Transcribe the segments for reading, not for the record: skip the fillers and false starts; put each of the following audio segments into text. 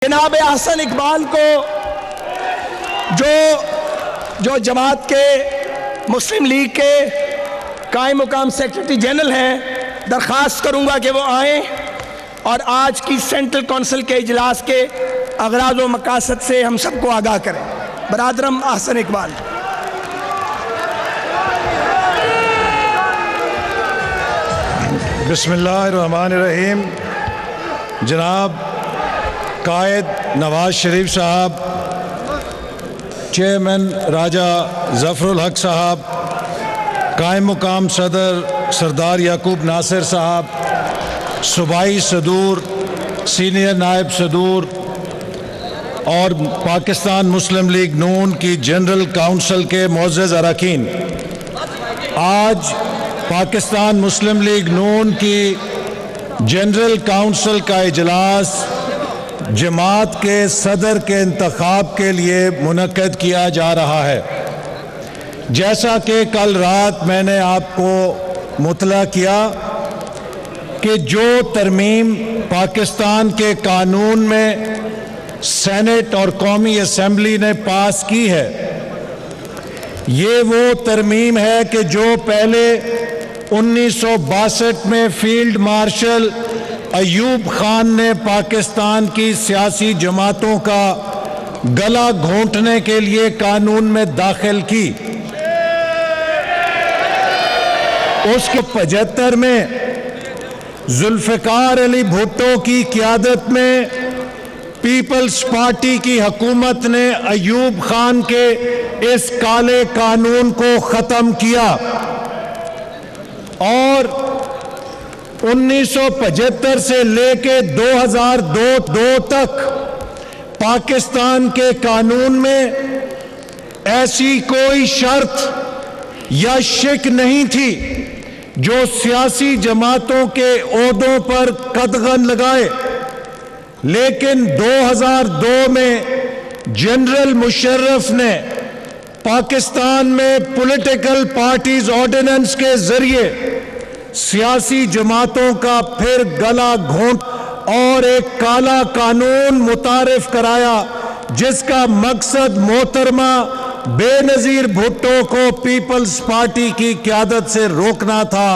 جناب احسن اقبال کو جو جماعت کے مسلم لیگ کے قائم مقام سیکرٹری جنرل ہیں، درخواست کروں گا کہ وہ آئیں اور آج کی سینٹرل کونسل کے اجلاس کے اغراض و مقاصد سے ہم سب کو آگاہ کریں۔ برادرم احسن اقبال۔ بسم اللہ الرحمن الرحیم۔ جناب قائد نواز شریف صاحب، چیئرمین راجہ ظفر الحق صاحب، قائم مقام صدر سردار یعقوب ناصر صاحب، صوبائی صدور، سینئر نائب صدور اور پاکستان مسلم لیگ نون کی جنرل کونسل کے معزز اراکین، آج پاکستان مسلم لیگ نون کی جنرل کونسل کا اجلاس جماعت کے صدر کے انتخاب کے لیے منعقد کیا جا رہا ہے۔ جیسا کہ کل رات میں نے آپ کو مطلع کیا کہ جو ترمیم پاکستان کے قانون میں سینٹ اور قومی اسمبلی نے پاس کی ہے، یہ وہ ترمیم ہے کہ جو پہلے 1962 میں فیلڈ مارشل ایوب خان نے پاکستان کی سیاسی جماعتوں کا گلا گھونٹنے کے لیے قانون میں داخل کی۔ اس کے 75 میں ذوالفقار علی بھٹو کی قیادت میں پیپلز پارٹی کی حکومت نے ایوب خان کے اس کالے قانون کو ختم کیا اور 1975 سے لے کے 2002 تک پاکستان کے قانون میں ایسی کوئی شرط یا شک نہیں تھی جو سیاسی جماعتوں کے عہدوں پر قدغن لگائے، لیکن 2002 میں جنرل مشرف نے پاکستان میں پولیٹیکل پارٹیز آرڈیننس کے ذریعے سیاسی جماعتوں کا پھر گلا گھونٹ اور ایک کالا قانون متعارف کرایا، جس کا مقصد محترمہ بے نظیر بھٹو کو پیپلز پارٹی کی قیادت سے روکنا تھا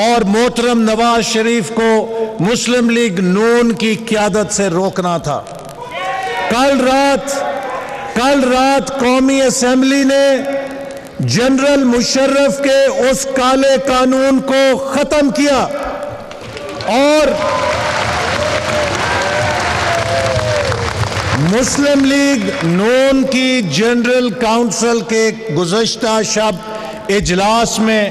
اور محترم نواز شریف کو مسلم لیگ نون کی قیادت سے روکنا تھا۔ کل رات قومی اسمبلی نے جنرل مشرف کے اس کالے قانون کو ختم کیا اور مسلم لیگ نون کی جنرل کونسل کے گزشتہ شب اجلاس میں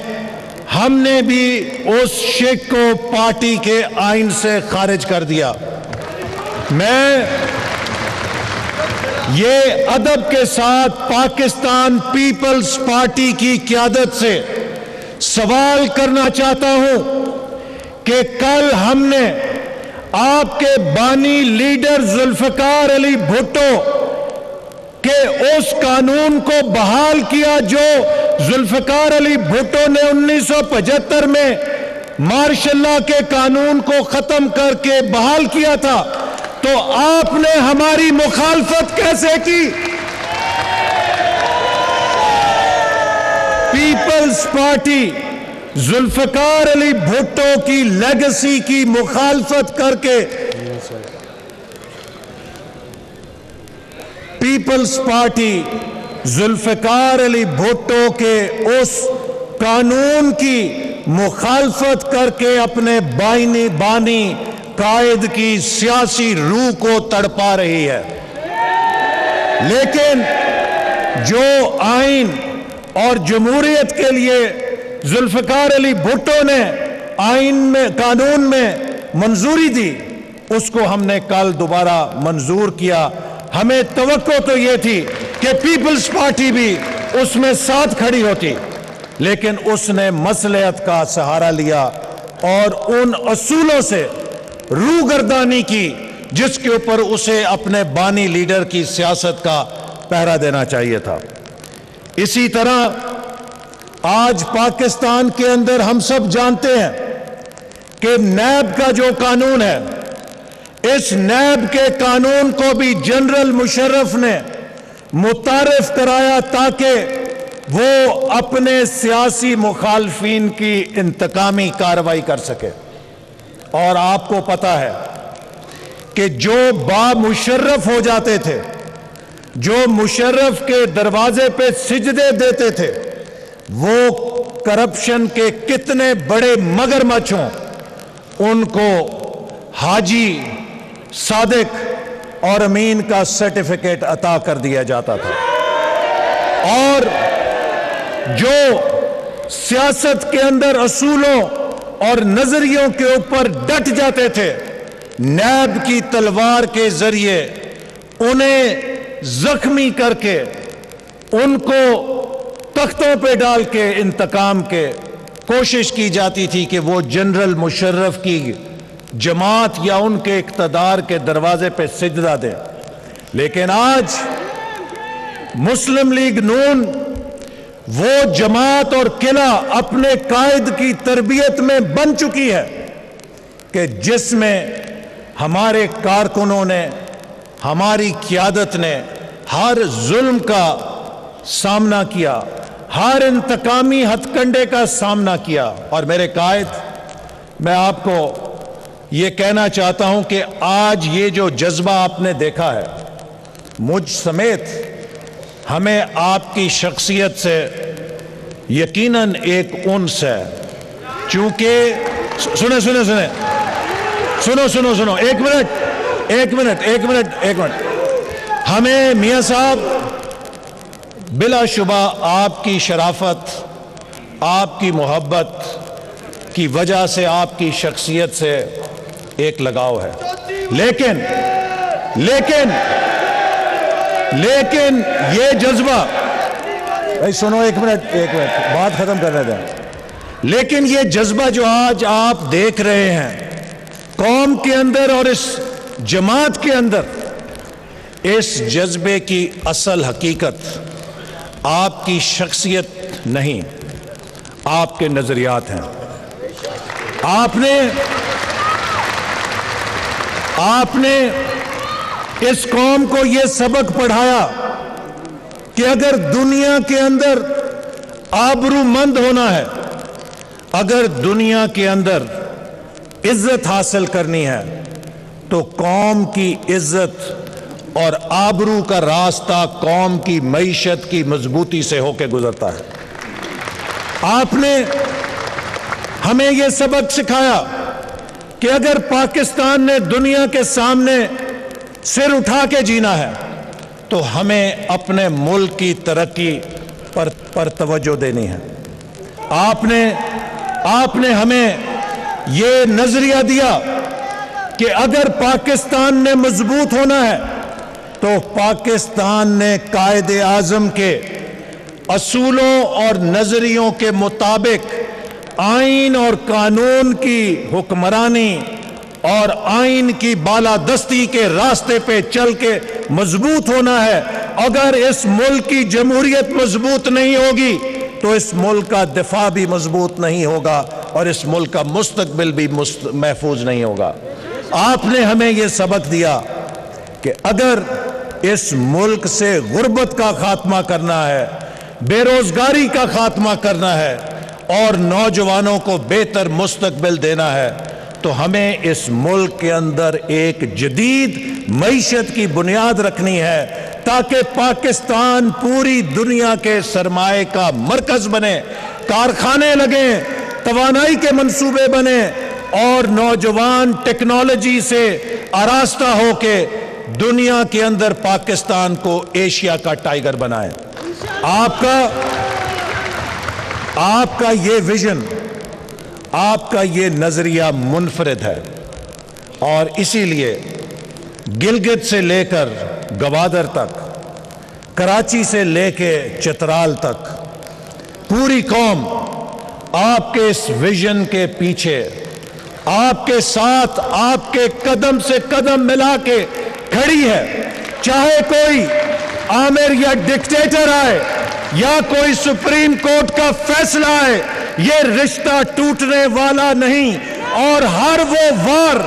ہم نے بھی اس شک کو پارٹی کے آئین سے خارج کر دیا۔ میں یہ ادب کے ساتھ پاکستان پیپلز پارٹی کی قیادت سے سوال کرنا چاہتا ہوں کہ کل ہم نے آپ کے بانی لیڈر ذوالفقار علی بھٹو کے اس قانون کو بحال کیا جو ذوالفقار علی بھٹو نے 1975 میں مارشل لا کے قانون کو ختم کر کے بحال کیا تھا، تو آپ نے ہماری مخالفت کیسے کی؟ پیپلز پارٹی ذوالفقار علی بھٹو کی لیگسی کی مخالفت کر کے پیپلز پارٹی ذوالفقار علی بھٹو کے اس قانون کی مخالفت کر کے اپنے بانی قائد کی سیاسی روح کو تڑپا رہی ہے۔ لیکن جو آئین اور جمہوریت کے لیے ذوالفقار علی بھٹو نے قانون میں منظوری دی، اس کو ہم نے کل دوبارہ منظور کیا۔ ہمیں توقع تو یہ تھی کہ پیپلز پارٹی بھی اس میں ساتھ کھڑی ہوتی، لیکن اس نے مصلحت کا سہارا لیا اور ان اصولوں سے روگردانی کی جس کے اوپر اسے اپنے بانی لیڈر کی سیاست کا پہرا دینا چاہیے تھا۔ اسی طرح آج پاکستان کے اندر ہم سب جانتے ہیں کہ نیب کا جو قانون ہے، اس نیب کے قانون کو بھی جنرل مشرف نے متعارف کرایا تاکہ وہ اپنے سیاسی مخالفین کی انتقامی کارروائی کر سکے۔ اور آپ کو پتا ہے کہ جو مشرف ہو جاتے تھے، جو مشرف کے دروازے پہ سجدے دیتے تھے، وہ کرپشن کے کتنے بڑے مگرمچھ ہوں، ان کو حاجی، صادق اور امین کا سرٹیفکیٹ عطا کر دیا جاتا تھا۔ اور جو سیاست کے اندر اصولوں اور نظریوں کے اوپر ڈٹ جاتے تھے، نیب کی تلوار کے ذریعے انہیں زخمی کر کے، ان کو تختوں پہ ڈال کے انتقام کے کوشش کی جاتی تھی کہ وہ جنرل مشرف کی جماعت یا ان کے اقتدار کے دروازے پہ سجدہ دیں۔ لیکن آج مسلم لیگ نون وہ جماعت اور قلعہ اپنے قائد کی تربیت میں بن چکی ہے کہ جس میں ہمارے کارکنوں نے، ہماری قیادت نے ہر ظلم کا سامنا کیا، ہر انتقامی ہتھ کنڈے کا سامنا کیا۔ اور میرے قائد، میں آپ کو یہ کہنا چاہتا ہوں کہ آج یہ جو جذبہ آپ نے دیکھا ہے، مجھ سمیت ہمیں آپ کی شخصیت سے یقیناً ایک انس ہے، چونکہ سنو ایک منٹ ہمیں میاں صاحب بلا شبہ آپ کی شرافت، آپ کی محبت کی وجہ سے، آپ کی شخصیت سے ایک لگاؤ ہے، لیکن یہ جذبہ، سنو ایک منٹ بات ختم کرنے دیں، لیکن یہ جذبہ جو آج آپ دیکھ رہے ہیں قوم کے اندر اور اس جماعت کے اندر، اس جذبے کی اصل حقیقت آپ کی شخصیت نہیں، آپ کے نظریات ہیں۔ آپ نے اس قوم کو یہ سبق پڑھایا کہ اگر دنیا کے اندر آبرو مند ہونا ہے، اگر دنیا کے اندر عزت حاصل کرنی ہے، تو قوم کی عزت اور آبرو کا راستہ قوم کی معیشت کی مضبوطی سے ہو کے گزرتا ہے۔ آپ نے ہمیں یہ سبق سکھایا کہ اگر پاکستان نے دنیا کے سامنے سر اٹھا کے جینا ہے تو ہمیں اپنے ملک کی ترقی پر توجہ دینی ہے۔ آپ نے ہمیں یہ نظریہ دیا کہ اگر پاکستان نے مضبوط ہونا ہے تو پاکستان نے قائد اعظم کے اصولوں اور نظریوں کے مطابق آئین اور قانون کی حکمرانی اور آئین کی بالادستی کے راستے پہ چل کے مضبوط ہونا ہے۔ اگر اس ملک کی جمہوریت مضبوط نہیں ہوگی تو اس ملک کا دفاع بھی مضبوط نہیں ہوگا اور اس ملک کا مستقبل بھی محفوظ نہیں ہوگا۔ آپ نے ہمیں یہ سبق دیا کہ اگر اس ملک سے غربت کا خاتمہ کرنا ہے، بے روزگاری کا خاتمہ کرنا ہے اور نوجوانوں کو بہتر مستقبل دینا ہے تو ہمیں اس ملک کے اندر ایک جدید معیشت کی بنیاد رکھنی ہے تاکہ پاکستان پوری دنیا کے سرمایہ کا مرکز بنے، کارخانے لگیں، توانائی کے منصوبے بنے اور نوجوان ٹیکنالوجی سے آراستہ ہو کے دنیا کے اندر پاکستان کو ایشیا کا ٹائیگر بنائیں۔ آپ کا یہ ویژن، آپ کا یہ نظریہ منفرد ہے اور اسی لیے گلگت سے لے کر گوادر تک، کراچی سے لے کے چترال تک پوری قوم آپ کے اس ویژن کے پیچھے، آپ کے ساتھ، آپ کے قدم سے قدم ملا کے کھڑی ہے۔ چاہے کوئی آمر یا ڈکٹیٹر آئے یا کوئی سپریم کورٹ کا فیصلہ آئے، یہ رشتہ ٹوٹنے والا نہیں اور ہر وہ وار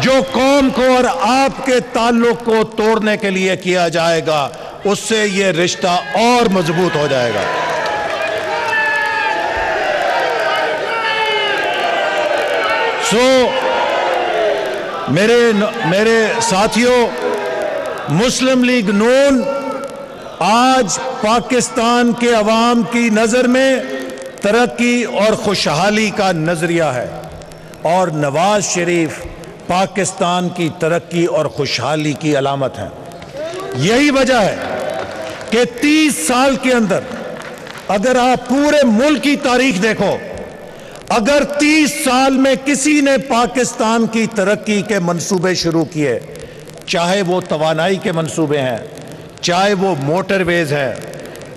جو قوم کو اور آپ کے تعلق کو توڑنے کے لیے کیا جائے گا اس سے یہ رشتہ اور مضبوط ہو جائے گا۔ میرے ساتھیوں، مسلم لیگ نون آج پاکستان کے عوام کی نظر میں ترقی اور خوشحالی کا نظریہ ہے، اور نواز شریف پاکستان کی ترقی اور خوشحالی کی علامت ہیں۔ یہی وجہ ہے کہ 30 سال کے اندر اگر آپ پورے ملک کی تاریخ دیکھو، اگر 30 سال میں کسی نے پاکستان کی ترقی کے منصوبے شروع کیے، چاہے وہ توانائی کے منصوبے ہیں، چاہے وہ موٹر ویز ہے،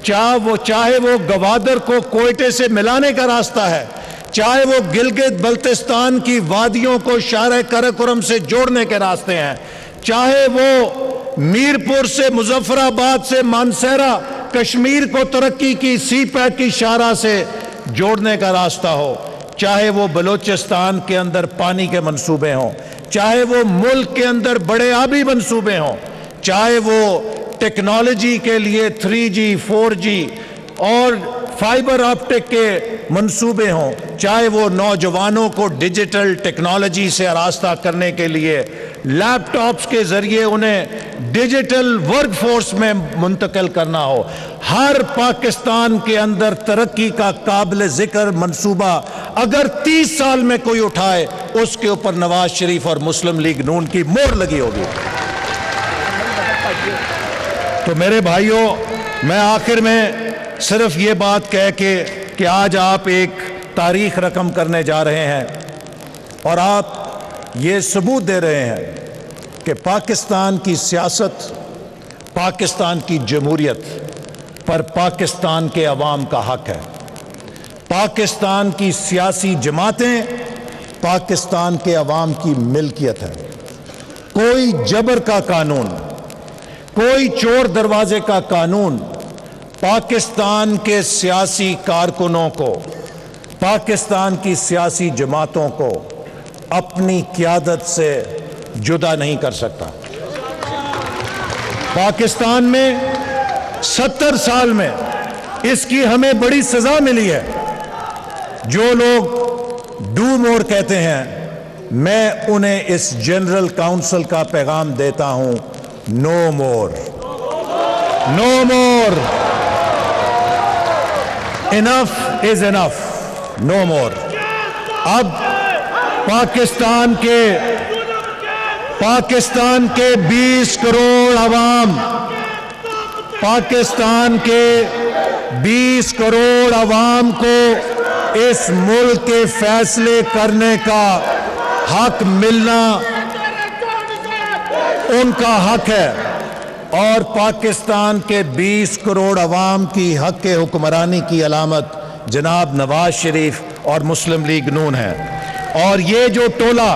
چاہے وہ گوادر کو کوئٹے سے ملانے کا راستہ ہے، چاہے وہ گلگت بلتستان کی وادیوں کو شاہراہ قراقرم سے جوڑنے کے راستے ہیں، چاہے وہ میرپور سے مظفر آباد سے مانسہرہ کشمیر کو ترقی کی سی پیک کی شاہراہ سے جوڑنے کا راستہ ہو، چاہے وہ بلوچستان کے اندر پانی کے منصوبے ہوں، چاہے وہ ملک کے اندر بڑے آبی منصوبے ہوں، چاہے وہ ٹیکنالوجی کے لیے 3G 4G اور فائبر آپٹک کے منصوبے ہوں، چاہے وہ نوجوانوں کو ڈیجیٹل ٹیکنالوجی سے آراستہ کرنے کے لیے لیپ ٹاپس کے ذریعے انہیں ڈیجیٹل ورک فورس میں منتقل کرنا ہو، ہر پاکستان کے اندر ترقی کا قابل ذکر منصوبہ اگر 30 سال میں کوئی اٹھائے، اس کے اوپر نواز شریف اور مسلم لیگ نون کی مہر لگی ہوگی۔ تو میرے بھائیوں، میں آخر میں صرف یہ بات کہہ کے کہ آج آپ ایک تاریخ رقم کرنے جا رہے ہیں اور آپ یہ ثبوت دے رہے ہیں کہ پاکستان کی سیاست، پاکستان کی جمہوریت پر پاکستان کے عوام کا حق ہے۔ پاکستان کی سیاسی جماعتیں پاکستان کے عوام کی ملکیت ہے۔ کوئی جبر کا قانون، کوئی چور دروازے کا قانون پاکستان کے سیاسی کارکنوں کو، پاکستان کی سیاسی جماعتوں کو اپنی قیادت سے جدا نہیں کر سکتا۔ پاکستان میں 70 سال میں اس کی ہمیں بڑی سزا ملی ہے۔ جو لوگ ڈو مور کہتے ہیں، میں انہیں اس جنرل کاؤنسل کا پیغام دیتا ہوں، نو مور، نو مور، انف از انف، نو مور۔ اب پاکستان کے 20 کروڑ عوام، پاکستان کے 20 کروڑ عوام کو اس ملک کے فیصلے کرنے کا حق ملنا ان کا حق ہے، اور پاکستان کے 20 کروڑ عوام کی حق حکمرانی کی علامت جناب نواز شریف اور مسلم لیگ نون ہے۔ اور یہ جو ٹولہ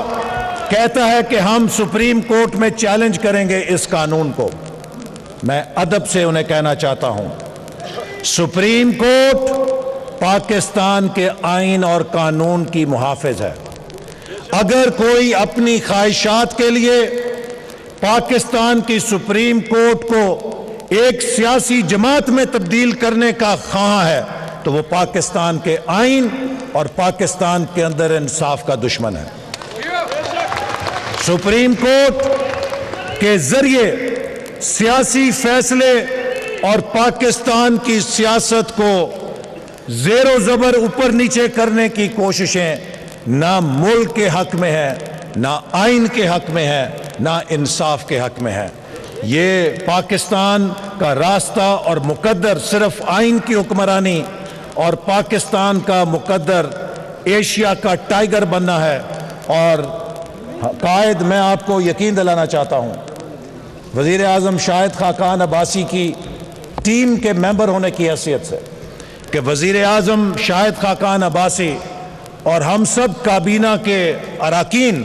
کہتا ہے کہ ہم سپریم کورٹ میں چیلنج کریں گے اس قانون کو، میں ادب سے انہیں کہنا چاہتا ہوں، سپریم کورٹ پاکستان کے آئین اور قانون کی محافظ ہے۔ اگر کوئی اپنی خواہشات کے لیے پاکستان کی سپریم کورٹ کو ایک سیاسی جماعت میں تبدیل کرنے کا خواہاں ہے تو وہ پاکستان کے آئین اور پاکستان کے اندر انصاف کا دشمن ہے۔ سپریم کورٹ کے ذریعے سیاسی فیصلے اور پاکستان کی سیاست کو زیر و زبر اوپر نیچے کرنے کی کوششیں نہ ملک کے حق میں ہے، نہ آئین کے حق میں ہے، نہ انصاف کے حق میں ہے۔ یہ پاکستان کا راستہ اور مقدر صرف آئین کی حکمرانی اور پاکستان کا مقدر ایشیا کا ٹائیگر بننا ہے۔ اور قائد، میں آپ کو یقین دلانا چاہتا ہوں، وزیر اعظم شاہد خاقان عباسی کی ٹیم کے ممبر ہونے کی حیثیت سے، کہ وزیر اعظم شاہد خاقان عباسی اور ہم سب کابینہ کے اراکین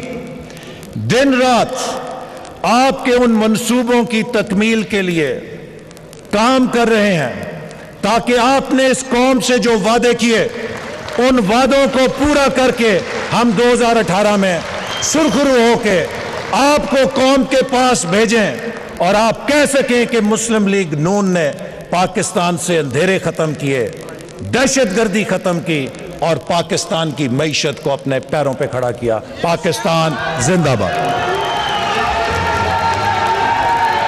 دن رات آپ کے ان منصوبوں کی تکمیل کے لیے کام کر رہے ہیں، تاکہ آپ نے اس قوم سے جو وعدے کیے ان وعدوں کو پورا کر کے ہم 2018 میں سرخرو ہو کے آپ کو قوم کے پاس بھیجیں اور آپ کہہ سکیں کہ مسلم لیگ نون نے پاکستان سے اندھیرے ختم کیے، دہشت گردی ختم کی اور پاکستان کی معیشت کو اپنے پیروں پہ کھڑا کیا۔ پاکستان زندہ باد۔